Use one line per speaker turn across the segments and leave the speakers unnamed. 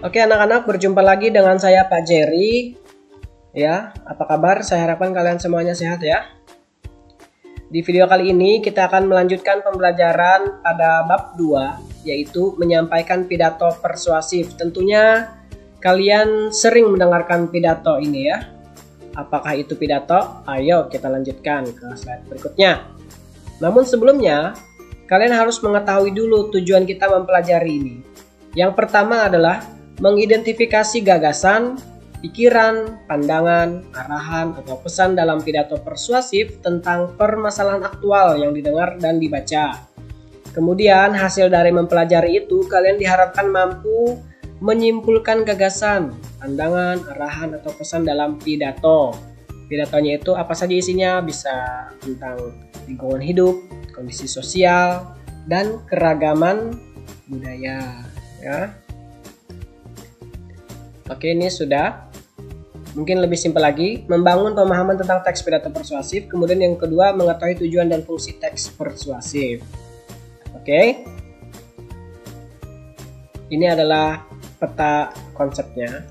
Oke anak-anak, berjumpa lagi dengan saya Pak Jerry. Ya, apa kabar? Saya harapkan kalian semuanya sehat ya. Di video kali ini kita akan melanjutkan pembelajaran pada bab 2, yaitu menyampaikan pidato persuasif. Tentunya kalian sering mendengarkan pidato ini ya. Apakah itu pidato? Ayo kita lanjutkan ke slide berikutnya. Namun sebelumnya, kalian harus mengetahui dulu tujuan kita mempelajari ini. Yang pertama adalah mengidentifikasi gagasan, pikiran, pandangan, arahan, atau pesan dalam pidato persuasif tentang permasalahan aktual yang didengar dan dibaca. Kemudian hasil dari mempelajari itu kalian diharapkan mampu menyimpulkan gagasan, pandangan, arahan, atau pesan dalam pidato. Pidatonya itu apa saja isinya, bisa tentang lingkungan hidup, kondisi sosial, dan keragaman budaya ya. Oke, ini sudah. Mungkin lebih simpel lagi, membangun pemahaman tentang teks pidato persuasif. Kemudian yang kedua, mengetahui tujuan dan fungsi teks persuasif. Oke. Ini adalah peta konsepnya.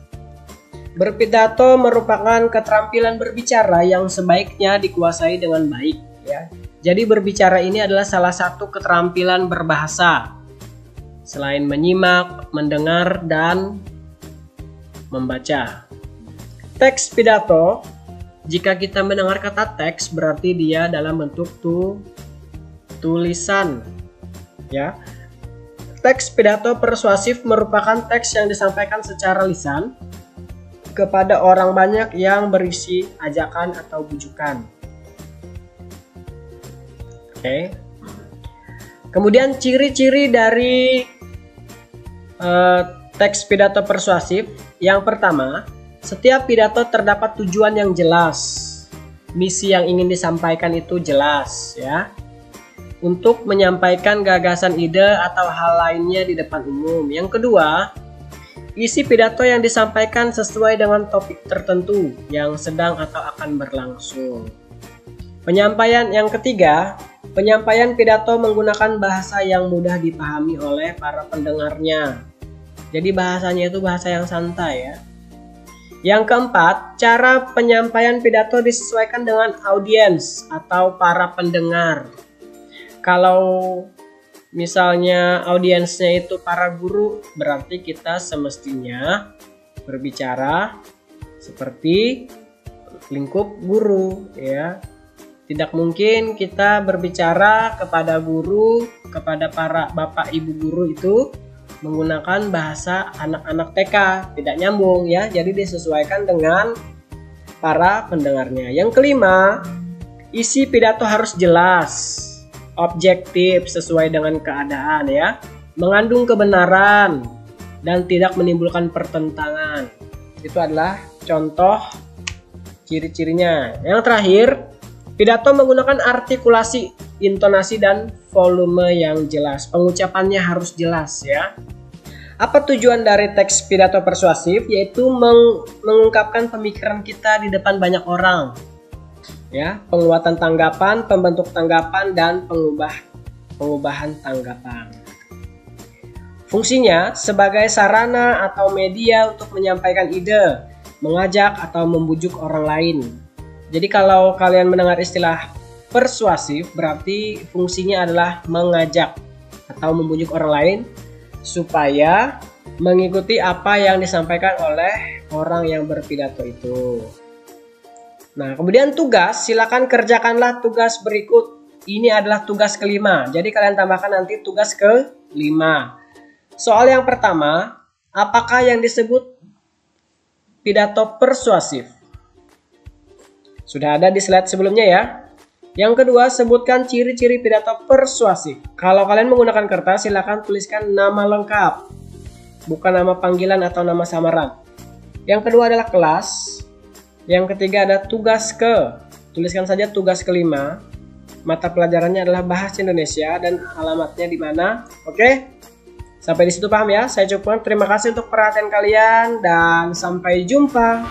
Berpidato merupakan keterampilan berbicara yang sebaiknya dikuasai dengan baik ya. Jadi berbicara ini adalah salah satu keterampilan berbahasa. Selain menyimak, mendengar, dan membaca. Teks pidato, jika kita mendengar kata teks berarti dia dalam bentuk tulisan ya. Teks pidato persuasif merupakan teks yang disampaikan secara lisan kepada orang banyak yang berisi ajakan atau bujukan. Oke. Kemudian ciri-ciri dari teks pidato persuasif. Yang pertama, setiap pidato terdapat tujuan yang jelas. Misi yang ingin disampaikan itu jelas ya. Untuk menyampaikan gagasan, ide, atau hal lainnya di depan umum. Yang kedua, isi pidato yang disampaikan sesuai dengan topik tertentu yang sedang atau akan berlangsung. Penyampaian yang ketiga, penyampaian pidato menggunakan bahasa yang mudah dipahami oleh para pendengarnya. Jadi bahasanya itu bahasa yang santai ya. Yang keempat, cara penyampaian pidato disesuaikan dengan audiens atau para pendengar. Kalau misalnya audiensnya itu para guru, berarti kita semestinya berbicara seperti lingkup guru ya. Tidak mungkin kita berbicara kepada guru, kepada para bapak ibu guru itu menggunakan bahasa anak-anak TK, tidak nyambung ya. Jadi disesuaikan dengan para pendengarnya. Yang kelima, isi pidato harus jelas, objektif, sesuai dengan keadaan ya, mengandung kebenaran dan tidak menimbulkan pertentangan. Itu adalah contoh ciri-cirinya. Yang terakhir, pidato menggunakan artikulasi, intonasi, dan volume yang jelas. Pengucapannya harus jelas ya. Apa tujuan dari teks pidato persuasif? Yaitu mengungkapkan pemikiran kita di depan banyak orang ya. Penguatan tanggapan, pembentuk tanggapan, dan pengubahan tanggapan. Fungsinya sebagai sarana atau media untuk menyampaikan ide, mengajak atau membujuk orang lain. Jadi kalau kalian mendengar istilah persuasif, berarti fungsinya adalah mengajak atau membujuk orang lain supaya mengikuti apa yang disampaikan oleh orang yang berpidato itu. Nah, kemudian tugas, silakan kerjakanlah tugas berikut. Ini adalah tugas kelima. Jadi kalian tambahkan nanti tugas kelima. Soal yang pertama, apakah yang disebut pidato persuasif? Sudah ada di slide sebelumnya ya. Yang kedua, sebutkan ciri-ciri pidato persuasif. Kalau kalian menggunakan kertas, silakan tuliskan nama lengkap, bukan nama panggilan atau nama samaran. Yang kedua adalah kelas. Yang ketiga ada tugas tuliskan saja tugas kelima. Mata pelajarannya adalah bahasa Indonesia dan alamatnya di mana. Oke? Sampai di situ paham ya? Saya cukupkan. Terima kasih untuk perhatian kalian dan sampai jumpa.